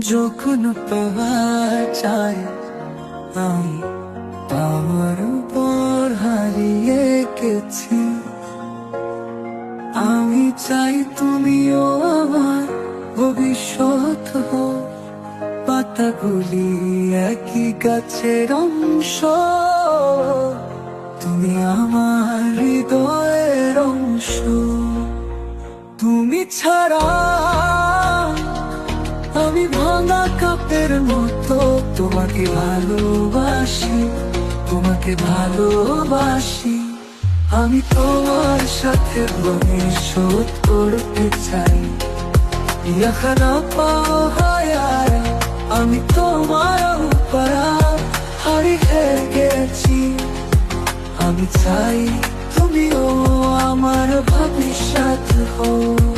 যখন পাওয়া যায় আমি পাওয়ার পর হারিয়ে গেছি। আমি চাই তুমিও আমার ভবিষ্যৎ হও, পাতাগুলি একই গাছের অংশ। তুমি আমার হৃদয়ের অংশ। তুমি ছাড়া আমি ভাঙা কাপের মতো তোমাকে ভালোবাসি, তোমাকে ভালোবাসি। আমি তোমার সাথে ভবিষ্যৎ করতে চাই। यहाँ পাহাড় আমি তোমার উপরা হারিয়ে গেছি। আমি চাই তুমিও আমার ভবিষ্যৎ হও।